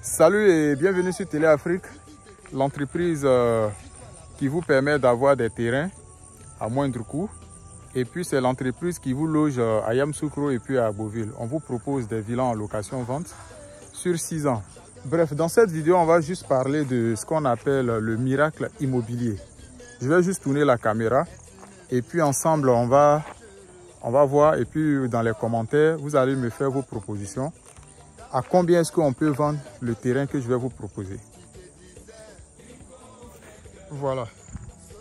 Salut et bienvenue sur Télé Afrique, l'entreprise qui vous permet d'avoir des terrains à moindre coût. Et puis c'est l'entreprise qui vous loge à Yamoussoukro et puis à Beauville. On vous propose des villas en location-vente sur 6 ans. Bref, dans cette vidéo, on va juste parler de ce qu'on appelle le miracle immobilier. Je vais juste tourner la caméra et puis ensemble, on va voir. Et puis dans les commentaires, vous allez me faire vos propositions. À combien est-ce qu'on peut vendre le terrain que je vais vous proposer? Voilà.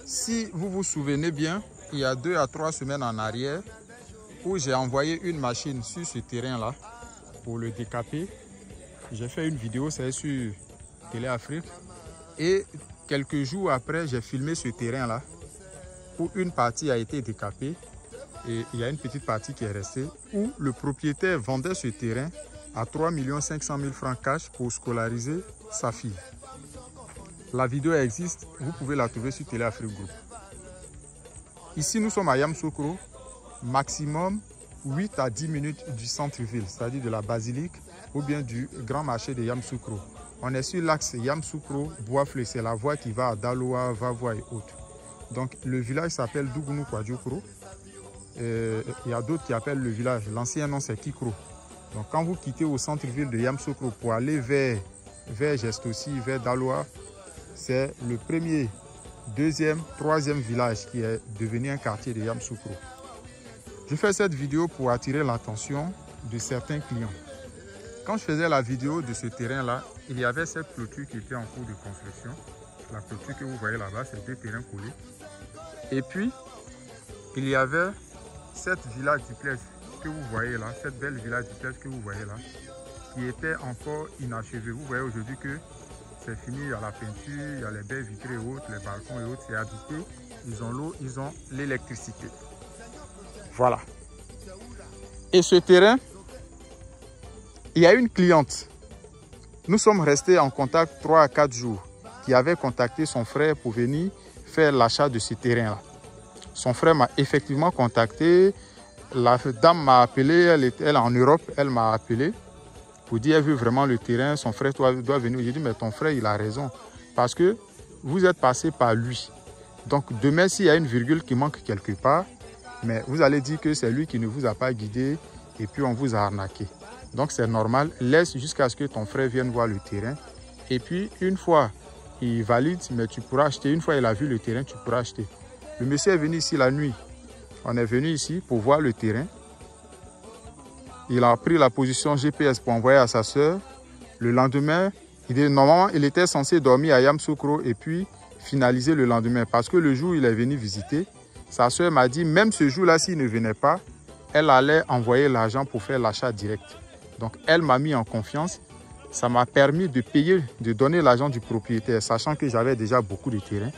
Si vous vous souvenez bien, il y a 2 à 3 semaines en arrière, où j'ai envoyé une machine sur ce terrain-là pour le décaper. J'ai fait une vidéo, c'est sur Télé Afrique. Et quelques jours après, j'ai filmé ce terrain-là, où une partie a été décapée. Et il y a une petite partie qui est restée, où le propriétaire vendait ce terrain à 3 500 000 francs cash pour scolariser sa fille. La vidéo existe, vous pouvez la trouver sur Télé Afrique Group. Ici, nous sommes à Yamoussoukro, maximum 8 à 10 minutes du centre-ville, c'est-à-dire de la basilique ou bien du grand marché de Yamoussoukro. On est sur l'axe Yamoussoukro-Bois-Flé, c'est la voie qui va à Daloa, Vavois et autres. Donc le village s'appelle Dougounou Kwadjokro. Il y a d'autres qui appellent le village, l'ancien nom c'est Kikro. Donc quand vous quittez au centre-ville de Yamoussoukro pour aller vers Gestossi, vers Daloa, c'est le premier, deuxième, troisième village qui est devenu un quartier de Yamoussoukro. Je fais cette vidéo pour attirer l'attention de certains clients. Quand je faisais la vidéo de ce terrain-là, il y avait cette clôture qui était en cours de construction. La clôture que vous voyez là-bas, c'est 2 terrains collés. Et puis, il y avait cette villa duplex que vous voyez là, cette belle villa duplex que vous voyez là, qui était encore inachevée. Vous voyez aujourd'hui que c'est fini, il y a la peinture, il y a les baies vitrées et autres, les balcons et autres, c'est habité. Ils ont l'eau, ils ont l'électricité. Voilà. Et ce terrain, il y a une cliente. Nous sommes restés en contact 3 à 4 jours, qui avait contacté son frère pour venir faire l'achat de ce terrain-là. Son frère m'a effectivement contacté. La dame m'a appelé, elle est en Europe, elle m'a appelé pour dire qu'elle veut vraiment le terrain. Son frère doit venir. J'ai dit, mais ton frère, il a raison. Parce que vous êtes passé par lui. Donc demain, s'il y a une virgule qui manque quelque part, mais vous allez dire que c'est lui qui ne vous a pas guidé et puis on vous a arnaqué. Donc c'est normal, laisse jusqu'à ce que ton frère vienne voir le terrain. Et puis une fois, il valide, mais tu pourras acheter. Une fois il a vu le terrain, tu pourras acheter. Le monsieur est venu ici la nuit. On est venu ici pour voir le terrain. Il a pris la position GPS pour envoyer à sa soeur. Le lendemain, normalement, il était censé dormir à Yamoussoukro et puis finaliser le lendemain. Parce que le jour où il est venu visiter, sa soeur m'a dit, même ce jour-là, s'il ne venait pas, elle allait envoyer l'argent pour faire l'achat direct. Donc, elle m'a mis en confiance. Ça m'a permis de payer, de donner l'argent du propriétaire, sachant que j'avais déjà beaucoup de terrain.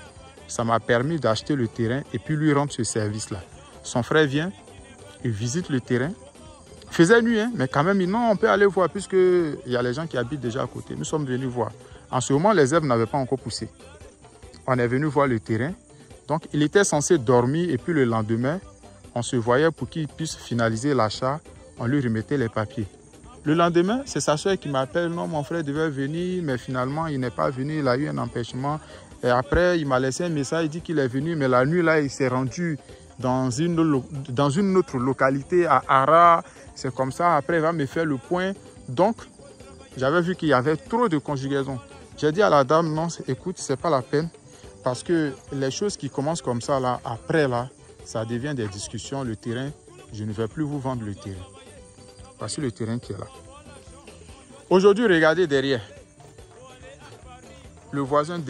Ça m'a permis d'acheter le terrain et puis lui rendre ce service-là. Son frère vient, il visite le terrain. Il faisait nuit, hein, mais quand même, non, on peut aller voir puisqu'il y a les gens qui habitent déjà à côté. Nous sommes venus voir. En ce moment, les herbes n'avaient pas encore poussé. On est venu voir le terrain. Donc, il était censé dormir et puis le lendemain, on se voyait pour qu'il puisse finaliser l'achat. On lui remettait les papiers. Le lendemain, c'est sa soeur qui m'appelle. Non, mon frère devait venir, mais finalement, il n'est pas venu. Il a eu un empêchement. Et après, il m'a laissé un message. Il dit qu'il est venu, mais la nuit, là, il s'est rendu dans une autre localité à Ara. C'est comme ça. Après, il va me faire le point. Donc, j'avais vu qu'il y avait trop de conjugaison. J'ai dit à la dame, non, écoute, c'est pas la peine. Parce que les choses qui commencent comme ça, là, après, là, ça devient des discussions. Le terrain, je ne vais plus vous vendre le terrain. Voici le terrain qui est là. Aujourd'hui, regardez derrière. Le voisin,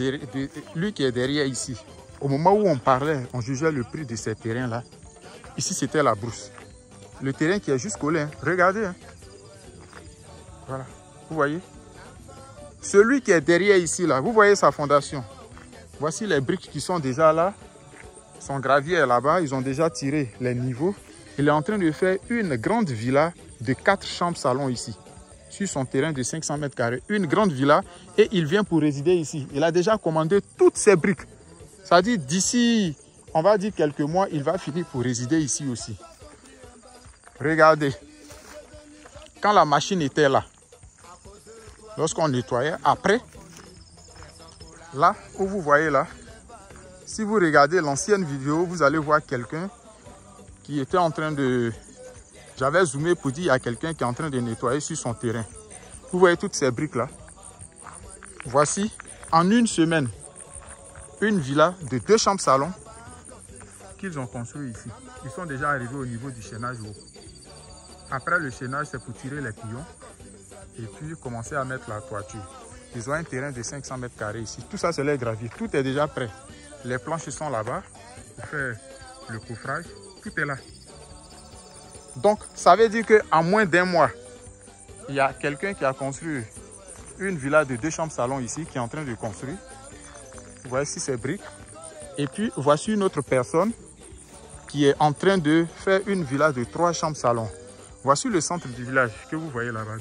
lui qui est derrière ici. Au moment où on parlait, on jugeait le prix de ces terrains-là. Ici, c'était la brousse. Le terrain qui est juste collé. Hein. Regardez. Hein. Voilà. Vous voyez? Celui qui est derrière ici, là, vous voyez sa fondation. Voici les briques qui sont déjà là. Son gravier est là-bas. Ils ont déjà tiré les niveaux. Il est en train de faire une grande villa de 4 chambres salon ici. Sur son terrain de 500 mètres carrés. Une grande villa. Et il vient pour résider ici. Il a déjà commandé toutes ces briques. C'est-à-dire d'ici, on va dire quelques mois, il va finir pour résider ici aussi. Regardez. Quand la machine était là, lorsqu'on nettoyait. Après, là où vous voyez là, si vous regardez l'ancienne vidéo, vous allez voir quelqu'un qui était en train de... J'avais zoomé pour dire à quelqu'un qui est en train de nettoyer sur son terrain. Vous voyez toutes ces briques là. Voici, en une semaine, une villa de 2 chambres salon qu'ils ont construit ici. Ils sont déjà arrivés au niveau du chaînage haut. Après le chaînage, c'est pour tirer les pions et puis commencer à mettre la toiture. Ils ont un terrain de 500 mètres carrés ici. Tout ça, c'est les graviers. Tout est déjà prêt. Les planches sont là-bas pour faire le coffrage. Tout est là. Donc, ça veut dire qu'en moins d'un mois, il y a quelqu'un qui a construit une villa de 2 chambres salon ici, qui est en train de construire. Voici ces briques. Et puis, voici une autre personne qui est en train de faire une villa de 3 chambres salon. Voici le centre du village que vous voyez là-bas.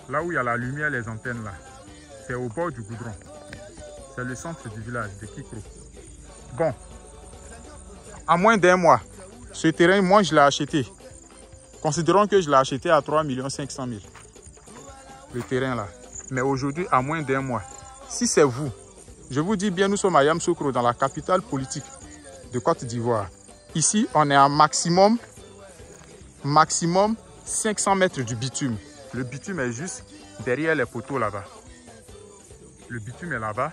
Là où il y a la lumière, les antennes là. C'est au bord du goudron. C'est le centre du village de Kikro. Bon, en moins d'un mois, ce terrain, moi, je l'ai acheté. Considérons que je l'ai acheté à 3 500 000. Le terrain là. Mais aujourd'hui, à moins d'un mois, si c'est vous, je vous dis bien, nous sommes à Yamoussoukro, dans la capitale politique de Côte d'Ivoire. Ici, on est à maximum 500 mètres du bitume. Le bitume est juste derrière les poteaux là-bas. Le bitume est là-bas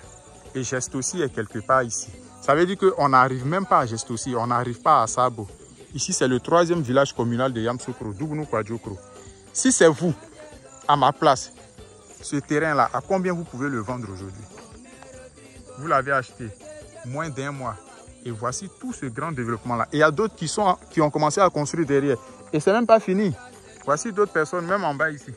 et Gestossi est quelque part ici. Ça veut dire qu'on n'arrive même pas à Gestossi, on n'arrive pas à Sabo. Ici, c'est le 3e village communal de Yamoussoukro, Dougunou Kwadjokro. Si c'est vous, à ma place, ce terrain-là, à combien vous pouvez le vendre aujourd'hui? Vous l'avez acheté moins d'un mois. Et voici tout ce grand développement-là. Et il y a d'autres qui ont commencé à construire derrière. Et ce n'est même pas fini. Voici d'autres personnes, même en bas ici,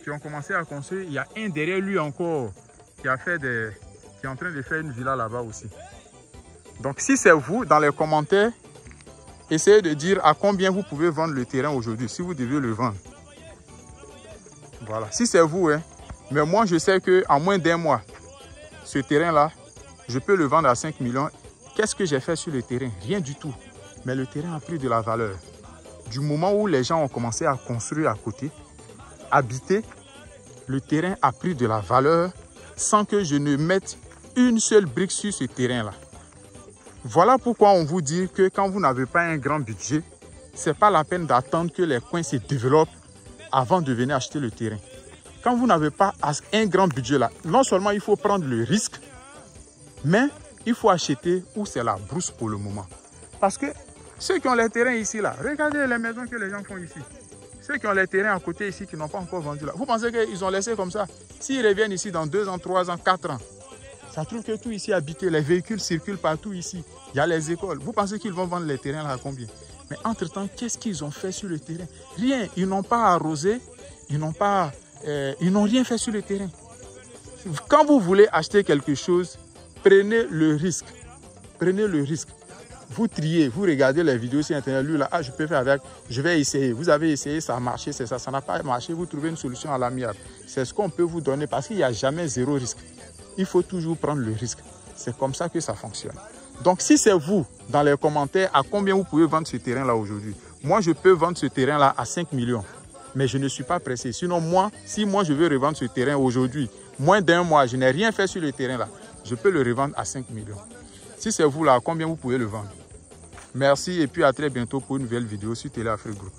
qui ont commencé à construire. Il y a un derrière lui encore qui est en train de faire une villa là-bas aussi. Donc si c'est vous, dans les commentaires, essayez de dire à combien vous pouvez vendre le terrain aujourd'hui, si vous devez le vendre. Voilà, si c'est vous, hein. Mais moi je sais qu'en moins d'un mois, ce terrain-là, je peux le vendre à 5 millions. Qu'est-ce que j'ai fait sur le terrain? Rien du tout. Mais le terrain a pris de la valeur. Du moment où les gens ont commencé à construire à côté, habiter, le terrain a pris de la valeur sans que je ne mette une seule brique sur ce terrain-là. Voilà pourquoi on vous dit que quand vous n'avez pas un grand budget, ce n'est pas la peine d'attendre que les coins se développent avant de venir acheter le terrain. Quand vous n'avez pas un grand budget là, non seulement il faut prendre le risque, mais il faut acheter où c'est la brousse pour le moment. Parce que ceux qui ont les terrains ici là, regardez les maisons que les gens font ici. Ceux qui ont les terrains à côté ici qui n'ont pas encore vendu là, vous pensez qu'ils ont laissé comme ça? S'ils reviennent ici dans 2 ans, 3 ans, 4 ans, ça trouve que tout ici est habité, les véhicules circulent partout ici. Il y a les écoles. Vous pensez qu'ils vont vendre les terrains là à combien? Mais entre-temps, qu'est-ce qu'ils ont fait sur le terrain? Rien. Ils n'ont pas arrosé, ils n'ont rien fait sur le terrain. Quand vous voulez acheter quelque chose, prenez le risque. Prenez le risque. Vous triez, vous regardez les vidéos sur Internet. Lui, là, je peux faire avec, je vais essayer. Vous avez essayé, ça a marché, c'est ça. Ça n'a pas marché, vous trouvez une solution à l'amiable. C'est ce qu'on peut vous donner parce qu'il n'y a jamais zéro risque. Il faut toujours prendre le risque. C'est comme ça que ça fonctionne. Donc, si c'est vous, dans les commentaires, à combien vous pouvez vendre ce terrain-là aujourd'hui? Moi, je peux vendre ce terrain-là à 5 millions. Mais je ne suis pas pressé. Sinon, si moi, je veux revendre ce terrain aujourd'hui, moins d'un mois, je n'ai rien fait sur le terrain-là, je peux le revendre à 5 millions. Si c'est vous, là, à combien vous pouvez le vendre? Merci et puis à très bientôt pour une nouvelle vidéo sur Télé Afrique Group.